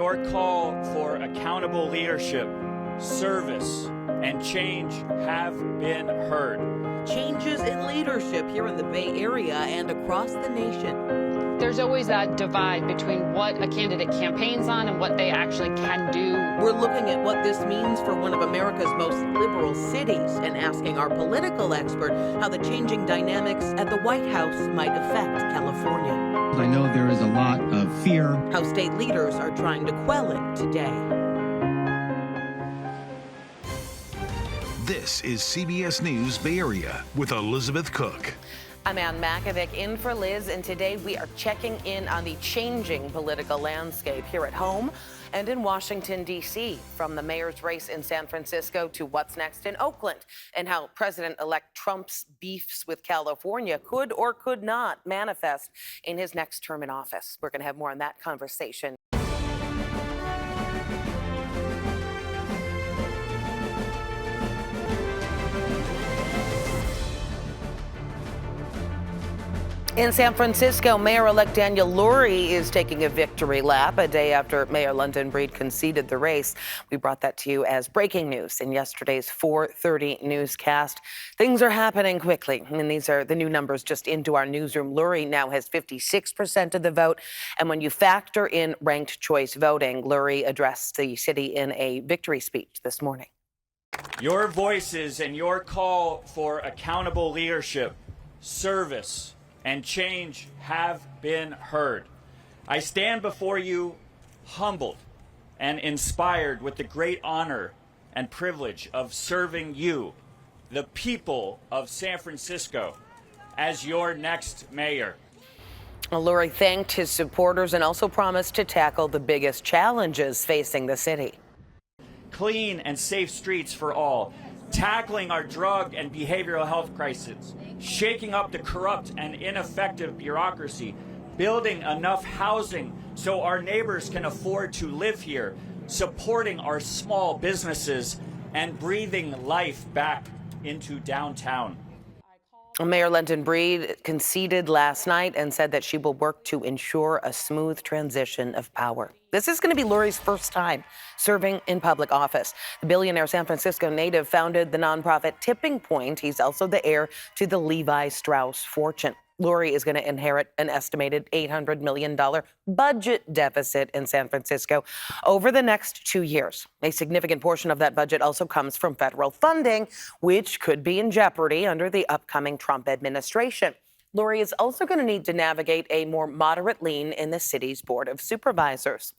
your call for accountable leadership, service, and change have been heard. Changes in leadership here in the Bay Area and across the nation. There's always that divide between what a candidate campaigns on and what they actually can do. We're looking at what this means for one of America's most liberal cities and asking our political expert how the changing dynamics at the White House might affect California. I know there is a lot of fear. How state leaders are trying to quell it today. This is CBS News Bay Area with Elizabeth Cook. I'm Ann Makovec in for Liz, and today we are checking in on the changing political landscape here at home and in Washington, D.C., from the mayor's race in San Francisco to what's next in Oakland, and how President-elect Trump's beefs with California could or could not manifest in his next term in office. We're going to have more on that conversation. In San Francisco, Mayor-elect Daniel Lurie is taking a victory lap a day after Mayor London Breed conceded the race. We brought that to you as breaking news in yesterday's 4:30 newscast. Things are happening quickly, and these are the new numbers just into our newsroom. Lurie now has 56% of the vote, and when you factor in ranked choice voting, Lurie addressed the city in a victory speech this morning. Your voices and your call for accountable leadership, service, and change have been heard. I stand before you humbled and inspired with the great honor and privilege of serving you, the people of San Francisco, as your next mayor. Lurie thanked his supporters and also promised to tackle the biggest challenges facing the city. Clean and safe streets for all, tackling our drug and behavioral health crisis, shaking up the corrupt and ineffective bureaucracy, building enough housing so our neighbors can afford to live here, supporting our small businesses, and breathing life back into downtown. Mayor London Breed conceded last night and said that she will work to ensure a smooth transition of power. This is going to be Lurie's first time serving in public office. The billionaire San Francisco native founded the nonprofit Tipping Point. He's also the heir to the Levi Strauss fortune. Lurie is going to inherit an estimated $800 million budget deficit in San Francisco over the next 2 years. A significant portion of that budget also comes from federal funding, which could be in jeopardy under the upcoming Trump administration. Lurie is also going to need to navigate a more moderate lean in the city's Board of Supervisors.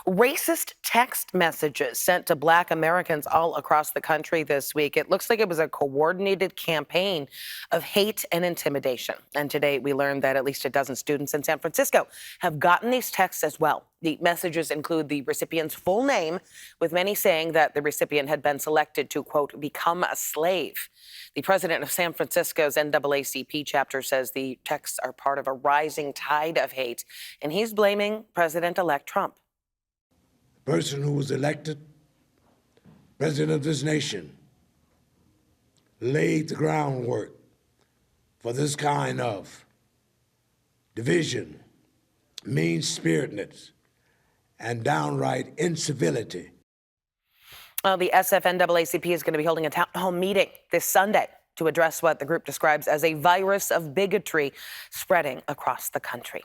Racist text messages sent to Black Americans all across the country this week. It looks like it was a coordinated campaign of hate and intimidation. And today we learned that at least a dozen students in San Francisco have gotten these texts as well. The messages include the recipient's full name, with many saying that the recipient had been selected to, quote, become a slave. The president of San Francisco's NAACP chapter says the texts are part of a rising tide of hate, and he's blaming President-elect Trump. Person who was elected president of this nation laid the groundwork for this kind of division, mean-spiritedness, and downright incivility. Well, the SF-NAACP is going to be holding a town hall meeting this Sunday to address what the group describes as a virus of bigotry spreading across the country.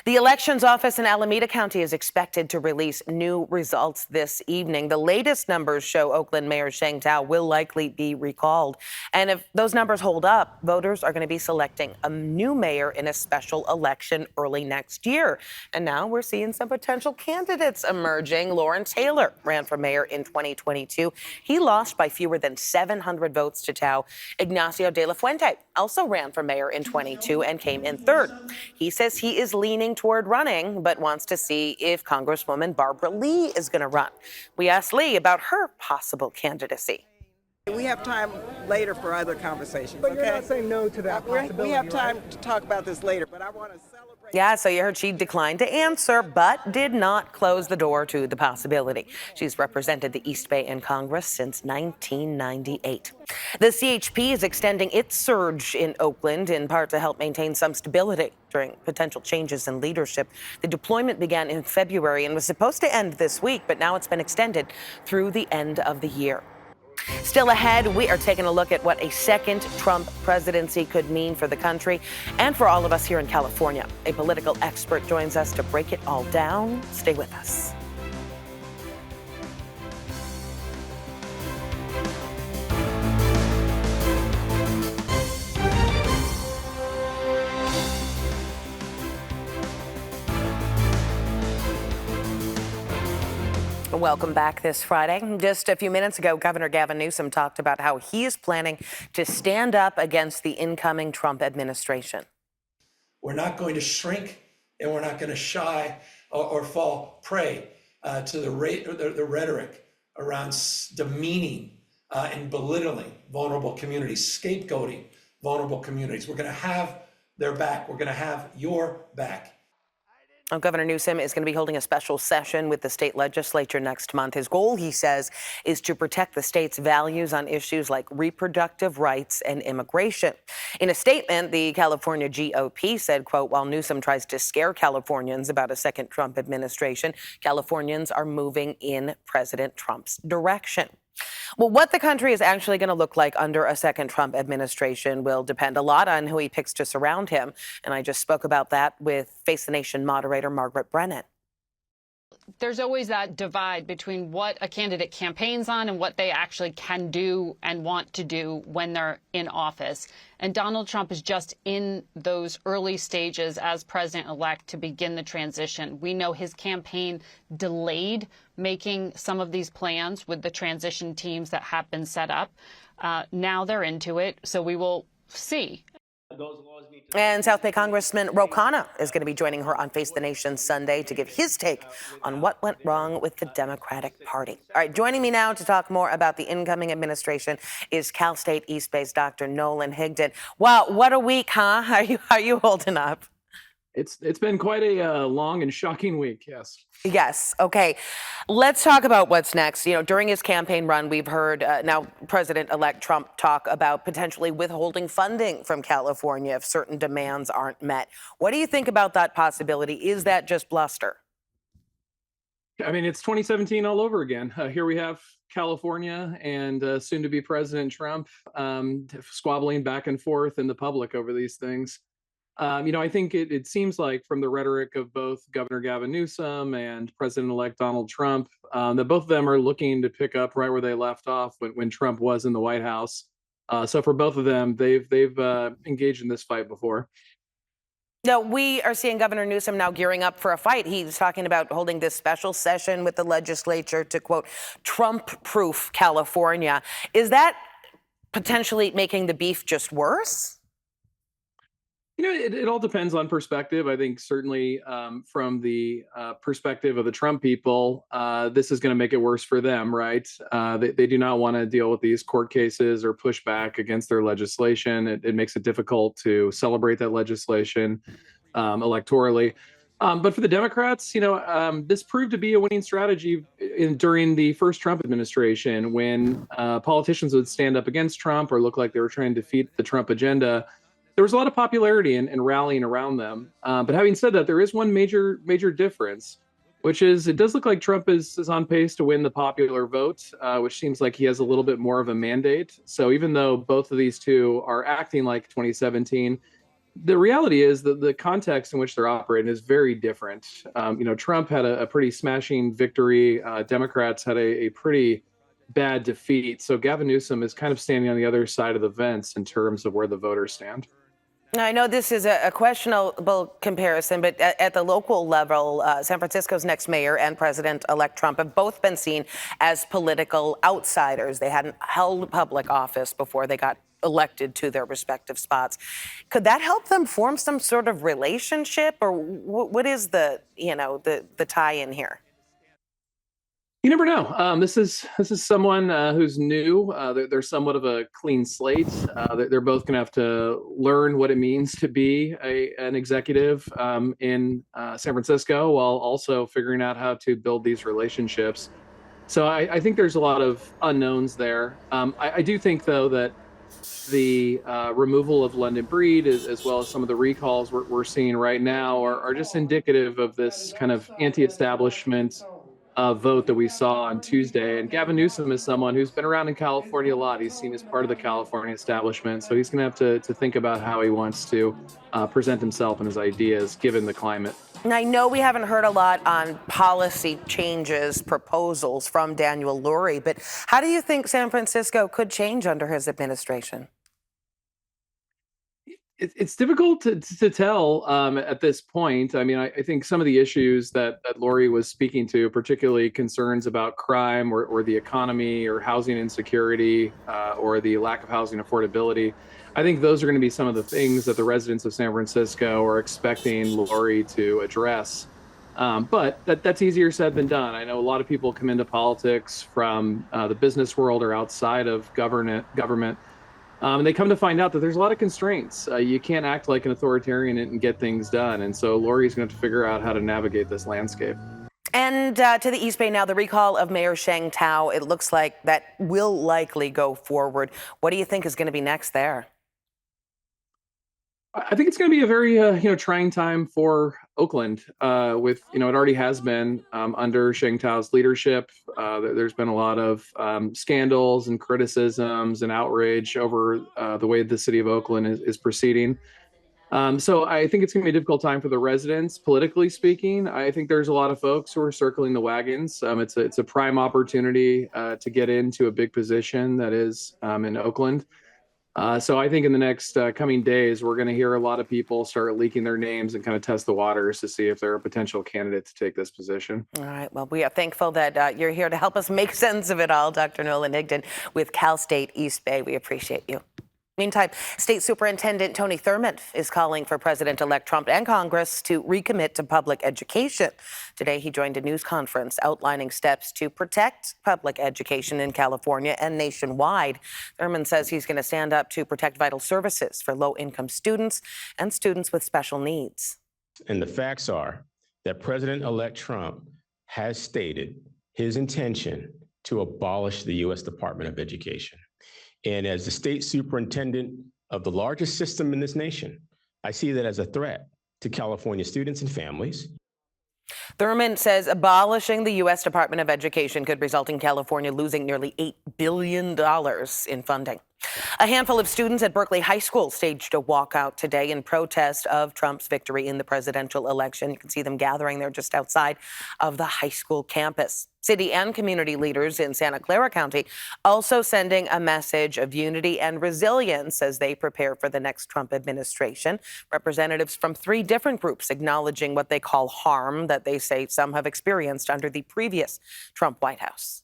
The elections office in Alameda County is expected to release new results this evening. The latest numbers show Oakland Mayor Sheng Tao will likely be recalled. And if those numbers hold up, voters are going to be selecting a new mayor in a special election early next year. And now we're seeing some potential candidates emerging. Lawrence Taylor ran for mayor in 2022. He lost by fewer than 700 votes to Tao. Ignacio de la Fuente also ran for mayor in 22 and came in third. He says he is leaning toward running, but wants to see if Congresswoman Barbara Lee is going to run. We asked Lee about her possible candidacy. We have time later for other conversations. But you're not saying no to that possibility, We have time right? to talk about this later, but I want to celebrate. Yeah, so you heard she declined to answer, but did not close the door to the possibility. She's represented the East Bay in Congress since 1998. The CHP is extending its surge in Oakland in part to help maintain some stability during potential changes in leadership. The deployment began in February and was supposed to end this week, but now it's been extended through the end of the year. Still ahead, we are taking a look at what a second Trump presidency could mean for the country and for all of us here in California. A political expert joins us to break it all down. Stay with us. Welcome back this Friday. Just a few minutes ago, Governor Gavin Newsom talked about how he is planning to stand up against the incoming Trump administration. We're not going to shrink, and we're not going to shy or fall prey to the rhetoric around demeaning and belittling vulnerable communities, scapegoating vulnerable communities. We're going to have their back. We're going to have your back. Governor Newsom is going to be holding a special session with the state legislature next month. His goal, he says, is to protect the state's values on issues like reproductive rights and immigration. In a statement, the California GOP said, quote, while Newsom tries to scare Californians about a second Trump administration, Californians are moving in President Trump's direction. Well, what the country is actually going to look like under a second Trump administration will depend a lot on who he picks to surround him. And I just spoke about that with Face the Nation moderator Margaret Brennan. There's always that divide between what a candidate campaigns on and what they actually can do and want to do when they're in office. And Donald Trump is just in those early stages as president-elect to begin the transition. We know his campaign delayed making some of these plans with the transition teams that have been set up. Now they're into it, so we will see. And South Bay Congressman Ro Khanna is going to be joining her on Face the Nation Sunday to give his take on what went wrong with the Democratic Party. All right, joining me now to talk more about the incoming administration is Cal State East Bay's Dr. Nolan Higden. Wow, what a week, huh? How are you holding up? It's been quite a long and shocking week, yes. Yes. Okay. Let's talk about what's next. You know, during his campaign run, we've heard now President-elect Trump talk about potentially withholding funding from California if certain demands aren't met. What do you think about that possibility? Is that just bluster? I mean, it's 2017 all over again. Here we have California and soon-to-be President Trump squabbling back and forth in the public over these things. I think it seems like from the rhetoric of both Governor Gavin Newsom and President-elect Donald Trump, that both of them are looking to pick up right where they left off when Trump was in the White House. So for both of them, they've engaged in this fight before. Now, we are seeing Governor Newsom now gearing up for a fight. He's talking about holding this special session with the legislature to, quote, Trump-proof California. Is that potentially making the beef just worse? It all depends on perspective. I think certainly from the perspective of the Trump people, this is going to make it worse for them, right? They do not want to deal with these court cases or push back against their legislation. It makes it difficult to celebrate that legislation electorally. But for the Democrats, this proved to be a winning strategy during the first Trump administration when politicians would stand up against Trump or look like they were trying to defeat the Trump agenda. There was a lot of popularity and rallying around them. But having said that, there is one major difference, which is it does look like Trump is on pace to win the popular vote, which seems like he has a little bit more of a mandate. So even though both of these two are acting like 2017, the reality is that the context in which they're operating is very different. Trump had a pretty smashing victory. Democrats had a pretty bad defeat. So Gavin Newsom is kind of standing on the other side of the fence in terms of where the voters stand. Now, I know this is a questionable comparison, but at the local level, San Francisco's next mayor and President-elect Trump have both been seen as political outsiders. They hadn't held public office before they got elected to their respective spots. Could that help them form some sort of relationship, or what is the tie-in here? You never know. This is someone who's new. They're somewhat of a clean slate. They're both going to have to learn what it means to be an executive in San Francisco, while also figuring out how to build these relationships. So I think there's a lot of unknowns there. I do think, though, that the removal of London Breed, as well as some of the recalls we're seeing right now, are just indicative of this kind of anti-establishment vote that we saw on Tuesday. And Gavin Newsom is someone who's been around in California a lot. He's seen as part of the California establishment. So he's going to have to think about how he wants to present himself and his ideas given the climate. And I know we haven't heard a lot on policy changes, proposals from Daniel Lurie, but how do you think San Francisco could change under his administration? It's difficult to tell at this point. I mean, I think some of the issues that Lori was speaking to, particularly concerns about crime or the economy or housing insecurity or the lack of housing affordability, I think those are going to be some of the things that the residents of San Francisco are expecting Lori to address. But that's easier said than done. I know a lot of people come into politics from the business world or outside of government. And they come to find out that there's a lot of constraints. You can't act like an authoritarian and get things done. And so Lori's going to have to figure out how to navigate this landscape. And to the East Bay now, the recall of Mayor Sheng Tao, it looks like that will likely go forward. What do you think is going to be next there? I think it's going to be a very trying time for Oakland. With it already has been under Sheng Tao's leadership. There's been a lot of scandals and criticisms and outrage over the way the city of Oakland is proceeding. So I think it's going to be a difficult time for the residents, politically speaking. I think there's a lot of folks who are circling the wagons. It's a prime opportunity to get into a big position that is in Oakland. So I think in the next coming days, we're going to hear a lot of people start leaking their names and kind of test the waters to see if they're a potential candidate to take this position. All right. Well, we are thankful that you're here to help us make sense of it all, Dr. Nolan Higden with Cal State East Bay. We appreciate you. Meantime, State Superintendent Tony Thurmond is calling for President-elect Trump and Congress to recommit to public education. Today, he joined a news conference outlining steps to protect public education in California and nationwide. Thurmond says he's going to stand up to protect vital services for low-income students and students with special needs. And the facts are that President-elect Trump has stated his intention to abolish the U.S. Department of Education. And as the state superintendent of the largest system in this nation, I see that as a threat to California students and families. Thurmond says abolishing the U.S. Department of Education could result in California losing nearly $8 billion in funding. A handful of students at Berkeley High School staged a walkout today in protest of Trump's victory in the presidential election. You can see them gathering there just outside of the high school campus. City and community leaders in Santa Clara County also sending a message of unity and resilience as they prepare for the next Trump administration. Representatives from 3 different groups acknowledging what they call harm that they say some have experienced under the previous Trump White House.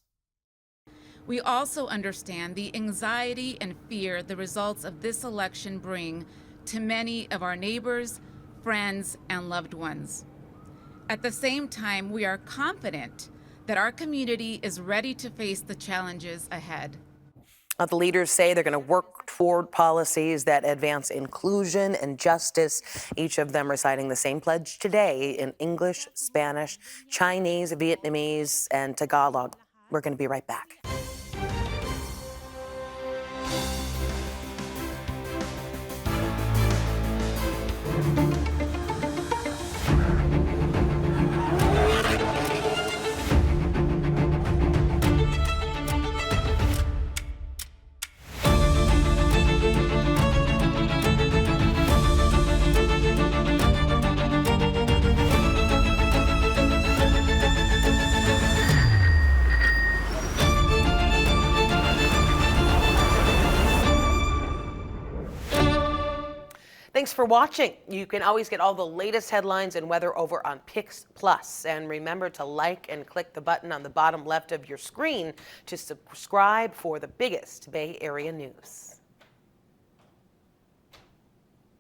We also understand the anxiety and fear the results of this election bring to many of our neighbors, friends, and loved ones. At the same time, we are confident that our community is ready to face the challenges ahead. The leaders say they're going to work toward policies that advance inclusion and justice. Each of them reciting the same pledge today in English, Spanish, Chinese, Vietnamese, and Tagalog. We're going to be right back. Thanks for watching. You can always get all the latest headlines and weather over on KPIX Plus. And remember to like and click the button on the bottom left of your screen to subscribe for the biggest Bay Area news.